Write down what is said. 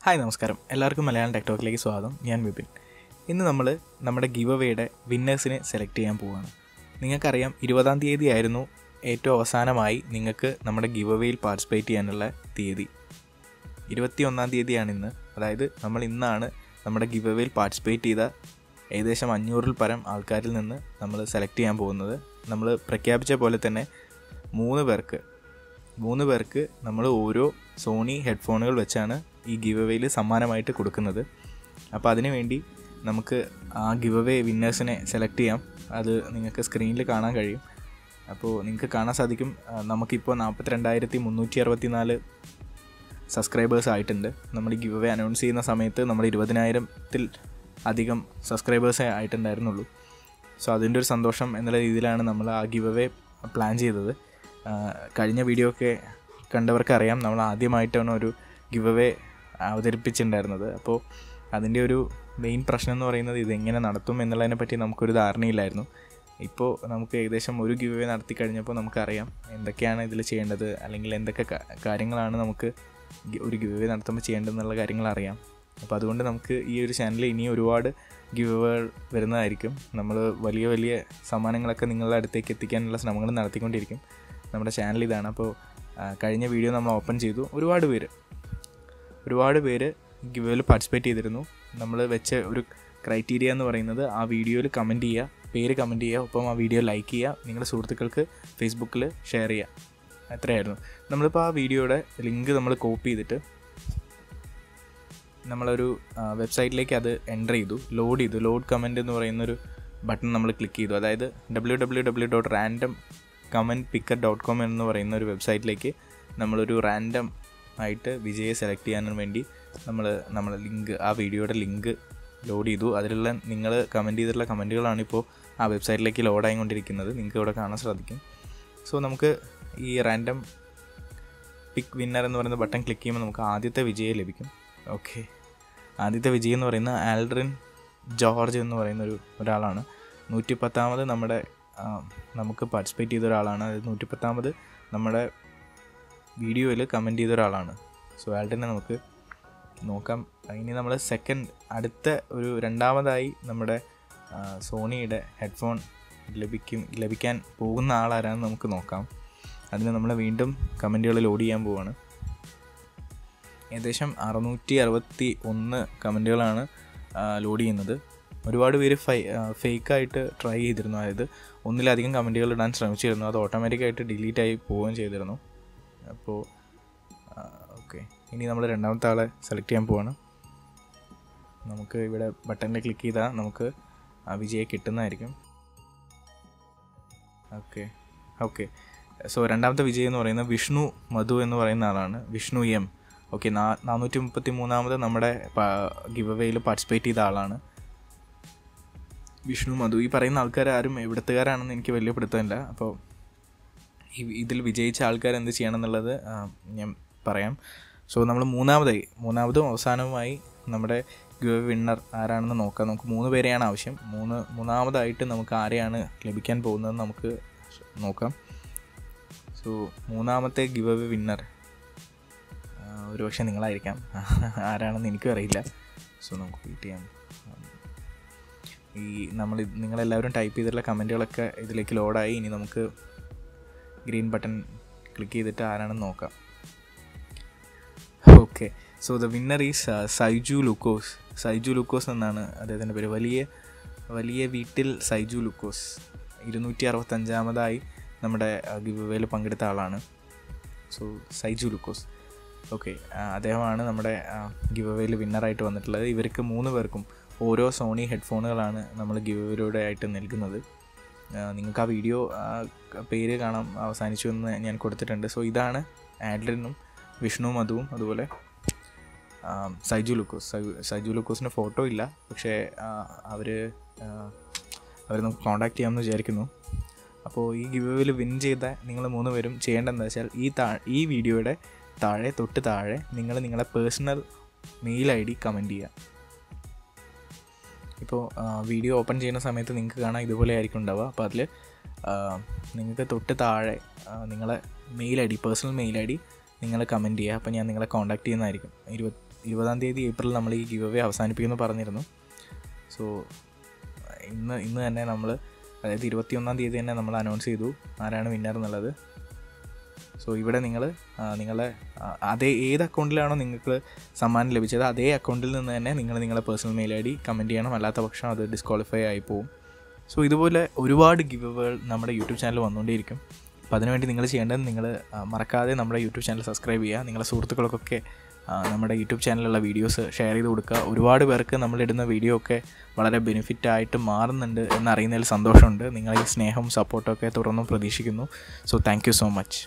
Hi നമസ്കാരം, എല്ലാവർക്കും Malayalam tech ടോക്കിലേക്ക് സ്വാഗതം. ഞാൻ വിപിൻ. ഇന്ന് നമ്മൾ നമ്മുടെ ഗിവ് അവേയുടെ വിന്നേഴ്സിനെ സെലക്ട് ചെയ്യാൻ പോവുകയാണ്. നിങ്ങൾക്കറിയാം, 20-ാം തീയതി ആയിരുന്നു ഏറ്റവും അവസാനമായി നിങ്ങൾക്ക് നമ്മുടെ ഗിവ് അവേയിൽ പാർട്ടിസിപ്പേറ്റ് ചെയ്യാനുള്ള തീയതി. 21-ാം തീയതിയാണ് ഇന്ന്. അതായത് നമ്മൾ ഇന്നാണ് നമ്മുടെ ഗിവ് അവേയിൽ പാർട്ടിസിപ്പേറ്റ് ചെയ്ത ഏകദേശം 500-ൽ പരം ആൾക്കാരിൽ നിന്ന് നമ്മൾ സെലക്ട് ചെയ്യാൻ പോകുന്നത്. നമ്മൾ പ്രഖ്യാപിച്ച പോലെ തന്നെ 3 പേർക്ക് നമ്മൾ ഓരോ സോണി ഹെഡ്ഫോണുകൾ വെച്ചാണ് ഈ ഗിവ് അവേയിൽ സമ്മാനമായിട്ട് കൊടുക്കുന്നത്. അപ്പോൾ അതിനുവേണ്ടി നമുക്ക് ആ ഗിവ് അവേ വിന്നേഴ്സിനെ സെലക്ട് ചെയ്യാം. അത് നിങ്ങൾക്ക് സ്ക്രീനിൽ കാണാൻ കഴിയും. അപ്പോൾ നിങ്ങൾക്ക് കാണാൻ സാധിക്കും, നമുക്കിപ്പോൾ 42,364 സബ്സ്ക്രൈബേഴ്സ് ആയിട്ടുണ്ട്. നമ്മൾ ഈ ഗിവ് അവേ അനൗൺസ് ചെയ്യുന്ന സമയത്ത് നമ്മൾ 20,000-ൽ അധികം സബ്സ്ക്രൈബേഴ്സേ ആയിട്ടുണ്ടായിരുന്നുള്ളൂ. സോ അതിൻ്റെ ഒരു സന്തോഷം എന്നുള്ള രീതിയിലാണ് നമ്മൾ ആ ഗിവ് അവേ പ്ലാൻ ചെയ്തത്. കഴിഞ്ഞ വീഡിയോ ഒക്കെ കണ്ടവർക്കറിയാം, നമ്മൾ ആദ്യമായിട്ടാണ് ഒരു ഗിവ് അവേ അവതരിപ്പിച്ചിട്ടുണ്ടായിരുന്നത്. അപ്പോൾ അതിൻ്റെ ഒരു മെയിൻ പ്രശ്നം എന്ന് പറയുന്നത് ഇതെങ്ങനെ നടത്തും എന്നുള്ളതിനെ പറ്റി നമുക്കൊരു ധാരണയില്ലായിരുന്നു. ഇപ്പോൾ നമുക്ക് ഏകദേശം ഒരു ഗിവ് അവേ നടത്തി കഴിഞ്ഞപ്പോൾ നമുക്കറിയാം എന്തൊക്കെയാണ് ഇതിൽ ചെയ്യേണ്ടത്, അല്ലെങ്കിൽ എന്തൊക്കെ കാര്യങ്ങളാണ് നമുക്ക് ഒരു ഗിവ് അവേ നടത്തുമ്പോൾ ചെയ്യേണ്ടതെന്നുള്ള കാര്യങ്ങൾ അറിയാം. അപ്പോൾ അതുകൊണ്ട് നമുക്ക് ഈ ഒരു ചാനലിൽ ഇനി ഒരുപാട് ഗിവ് അവേകൾ വരുന്നതായിരിക്കും. നമ്മൾ വലിയ വലിയ സമ്മാനങ്ങളൊക്കെ നിങ്ങളുടെ അടുത്തേക്ക് എത്തിക്കാനുള്ള ശ്രമങ്ങൾ നടത്തിക്കൊണ്ടിരിക്കും. നമ്മുടെ ചാനൽ ഇതാണ്. അപ്പോൾ കഴിഞ്ഞ വീഡിയോ നമ്മൾ ഓപ്പൺ ചെയ്തു. ഒരുപാട് പേര് ഗിവ് അവേയിൽ പാർട്ടിസിപ്പേറ്റ് ചെയ്തിരുന്നു. നമ്മൾ വെച്ച ഒരു ക്രൈറ്റീരിയ എന്ന് പറയുന്നത് ആ വീഡിയോയിൽ കമൻറ്റ് ചെയ്യുക, പേര് കമൻറ്റ് ചെയ്യുക, ഒപ്പം ആ വീഡിയോ ലൈക്ക് ചെയ്യുക, നിങ്ങളുടെ സുഹൃത്തുക്കൾക്ക് ഫേസ്ബുക്കിൽ ഷെയർ ചെയ്യുക. അത്രയായിരുന്നു. നമ്മളിപ്പോൾ ആ വീഡിയോയുടെ ലിങ്ക് നമ്മൾ കോപ്പി ചെയ്തിട്ട് നമ്മളൊരു വെബ്സൈറ്റിലേക്ക് അത് എൻ്റർ ചെയ്തു, ലോഡ് കമൻറ്റ് എന്ന് പറയുന്നൊരു ബട്ടൺ നമ്മൾ ക്ലിക്ക് ചെയ്തു. അതായത് www.randomcommentpicker.com എന്ന് പറയുന്ന ഒരു വെബ്സൈറ്റിലേക്ക് നമ്മളൊരു റാൻഡം ആയിട്ട് വിജയെ സെലക്ട് ചെയ്യാൻ വേണ്ടി നമ്മൾ ലിങ്ക്, ആ വീഡിയോയുടെ ലിങ്ക് ലോഡ് ചെയ്തു. അതിലുള്ള നിങ്ങൾ കമൻറ്റ് ചെയ്തിട്ടുള്ള കമൻറ്റുകളാണിപ്പോൾ ആ വെബ്സൈറ്റിലേക്ക് ലോഡായിക്കൊണ്ടിരിക്കുന്നത്. നിങ്ങൾക്ക് ഇവിടെ കാണാൻ സാധിക്കും. സോ നമുക്ക് ഈ റാൻഡം പിക്ക് വിന്നർ എന്ന് പറയുന്ന ബട്ടൺ ക്ലിക്ക് ചെയ്യുമ്പോൾ നമുക്ക് ആദ്യത്തെ വിജയം ലഭിക്കും. ഓക്കെ, ആദ്യത്തെ വിജയം എന്ന് പറയുന്ന ആൽഡ്രിൻ ജോർജ് എന്ന് പറയുന്ന ഒരാളാണ്. 110-ാമത് നമുക്ക് പാർട്ടിസിപ്പേറ്റ് ചെയ്ത ഒരാളാണ്. അതായത് 110-ാമത് നമ്മുടെ വീഡിയോയിൽ കമൻറ്റ് ചെയ്ത ഒരാളാണ്. സോ ആൽഡ്രിനെ നമുക്ക് നോക്കാം. ഇനി നമ്മൾ അടുത്ത രണ്ടാമതായി നമ്മുടെ സോണിയുടെ ഹെഡ്ഫോൺ ലഭിക്കാൻ പോകുന്ന ആളാരാണെന്ന് നമുക്ക് നോക്കാം. അതിന് നമ്മൾ വീണ്ടും കമൻറ്റുകൾ ലോഡ് ചെയ്യാൻ പോവുകയാണ്. ഏകദേശം 661 കമൻറ്റുകളാണ് ലോഡ് ചെയ്യുന്നത്. ഒരുപാട് പേര് ഫേക്കായിട്ട് ട്രൈ ചെയ്തിരുന്നു. അതായത് ഒന്നിലധികം കമൻറ്റുകൾ ഇടാൻ ശ്രമിച്ചിരുന്നു. അത് ഓട്ടോമാറ്റിക്കായിട്ട് ഡിലീറ്റായി പോവുകയും ചെയ്തിരുന്നു. അപ്പോൾ ഓക്കെ, ഇനി നമ്മൾ രണ്ടാമത്തെ ആളെ സെലക്ട് ചെയ്യാൻ പോവാണ്. നമുക്ക് ഇവിടെ ബട്ടണിൽ ക്ലിക്ക് ചെയ്താൽ നമുക്ക് ആ വിജയെ കിട്ടുന്നതായിരിക്കും. ഓക്കെ. സോ രണ്ടാമത്തെ വിജയം എന്ന് പറയുന്നത് വിഷ്ണു മധു എന്ന് പറയുന്ന ആളാണ്. വിഷ്ണു എം. ഓക്കെ, 433-ാമത് നമ്മുടെ ഗിവ് അവേയിൽ പാർട്ടിസിപ്പേറ്റ് ചെയ്ത ആളാണ് വിഷ്ണു മധു. ഈ പറയുന്ന ആൾക്കാരും എവിടത്തുകാരാണെന്ന് എനിക്ക് വലിയ പിടുത്തമില്ല. അപ്പോൾ ഇതിൽ വിജയിച്ച ആൾക്കാർ എന്ത് ചെയ്യണം എന്നുള്ളത് ഞാൻ പറയാം. സോ നമ്മൾ മൂന്നാമതും അവസാനവുമായി നമ്മുടെ ഗിവ് അവേ വിന്നർ ആരാണെന്ന് നോക്കാം. നമുക്ക് 3 പേരെയാണ് ആവശ്യം. മൂന്നാമതായിട്ട് നമുക്ക് ആരെയാണ് ലഭിക്കാൻ പോകുന്നതെന്ന് നമുക്ക് നോക്കാം. സോ മൂന്നാമത്തെ ഗിവ് അവേ വിന്നർ ഒരുപക്ഷെ നിങ്ങളായിരിക്കാം. ആരാണെന്ന് എനിക്കും അറിയില്ല. സോ നമുക്ക് വെയിറ്റ് ചെയ്യാം. നിങ്ങളെല്ലാവരും ടൈപ്പ് ചെയ്തിട്ടുള്ള കമൻറ്റുകളൊക്കെ ഇതിലേക്ക് ലോഡായി. ഇനി നമുക്ക് ഗ്രീൻ ബട്ടൺ ക്ലിക്ക് ചെയ്തിട്ട് ആരാണെന്ന് നോക്കാം. Okay, so the winner is Saiju Lukose എന്നാണ് അദ്ദേഹത്തിൻ്റെ പേര്. വലിയ വീട്ടിൽ സൈജു ലൂക്കോസ് 265-ാമതായി നമ്മുടെ ഗിവ് അവേയിൽ പങ്കെടുത്ത ആളാണ്. സോ സൈജു ലൂക്കോസ്. ഓക്കെ, അദ്ദേഹമാണ് നമ്മുടെ ഗിവ് അവേയിൽ വിന്നറായിട്ട് വന്നിട്ടുള്ളത്. ഇവർക്ക് 3 പേർക്കും ഓരോ സോണി ഹെഡ്ഫോണുകളാണ് നമ്മൾ ഗിവ് അവേയിലൂടെ ആയിട്ട് നൽകുന്നത്. നിങ്ങൾക്ക് ആ വീഡിയോ പേര് കാണാം, അവസാനിച്ചു എന്ന് ഞാൻ കൊടുത്തിട്ടുണ്ട്. സോ ഇതാണ് ആഡ്ലിനും വിഷ്ണു മധുവും അതുപോലെ സൈജു ലൂക്കോസിന് ഫോട്ടോ ഇല്ല, പക്ഷേ അവരെ നമുക്ക് കോൺടാക്റ്റ് ചെയ്യാമെന്ന് വിചാരിക്കുന്നു. അപ്പോൾ ഈ ഗിവ് അവേയിൽ വിൻ ചെയ്ത നിങ്ങൾ 3 പേരും ചെയ്യേണ്ടതെന്ന് വെച്ചാൽ ഈ വീഡിയോയുടെ തൊട്ട് താഴെ നിങ്ങളുടെ പേഴ്സണൽ മെയിൽ ID കമൻറ്റ് ചെയ്യുക. ഇപ്പോൾ വീഡിയോ ഓപ്പൺ ചെയ്യുന്ന സമയത്ത് നിങ്ങൾക്ക് കാണാം ഇതുപോലെ ആയിരിക്കും ഉണ്ടാവുക. അപ്പോൾ അതിൽ നിങ്ങൾക്ക് തൊട്ട് താഴെ നിങ്ങളെ പേഴ്സണൽ മെയിൽ ID നിങ്ങൾ കമൻറ്റ് ചെയ്യുക. അപ്പോൾ ഞാൻ നിങ്ങളെ കോൺടാക്റ്റ് ചെയ്യുന്നതായിരിക്കും. 20 ഏപ്രിൽ നമ്മൾ ഈ ഗിവ് അവേ അവസാനിപ്പിക്കുമെന്ന് പറഞ്ഞിരുന്നു. സോ ഇന്ന് തന്നെ നമ്മൾ, അതായത് 21 തന്നെ നമ്മൾ അനൗൺസ് ചെയ്തു ആരാണ് വിന്നർ എന്നുള്ളത്. സോ ഇവിടെ നിങ്ങളെ ഏത് അക്കൗണ്ടിലാണോ നിങ്ങൾക്ക് സമ്മാനം ലഭിച്ചത് അതേ അക്കൗണ്ടിൽ നിന്ന് തന്നെ നിങ്ങളുടെ പേഴ്സണൽ മെയിൽ ID കമൻറ്റ് ചെയ്യണം. അല്ലാത്ത പക്ഷം അത് ഡിസ്ക്വാളിഫൈ ആയി പോകും. സോ ഇതുപോലെ ഒരുപാട് ഗിവ് അവേകൾ നമ്മുടെ യൂട്യൂബ് ചാനൽ വന്നുകൊണ്ടേയിരിക്കും. അപ്പോൾ അതിനുവേണ്ടി നിങ്ങൾ ചെയ്യേണ്ടത്, നിങ്ങൾ മറക്കാതെ നമ്മുടെ യൂട്യൂബ് ചാനൽ സബ്സ്ക്രൈബ് ചെയ്യുക. നിങ്ങളുടെ സുഹൃത്തുക്കൾക്കൊക്കെ നമ്മുടെ യൂട്യൂബ് ചാനലിലുള്ള വീഡിയോസ് ഷെയർ ചെയ്ത് കൊടുക്കുക. ഒരുപാട് പേർക്ക് നമ്മളിടുന്ന വീഡിയോ ഒക്കെ വളരെ ബെനിഫിറ്റായിട്ട് മാറുന്നുണ്ട് എന്നറിയുന്നതിൽ സന്തോഷമുണ്ട്. നിങ്ങളുടെ ഈ സ്നേഹവും സപ്പോർട്ടൊക്കെ തുടർന്നും പ്രതീക്ഷിക്കുന്നു. So thank you so much.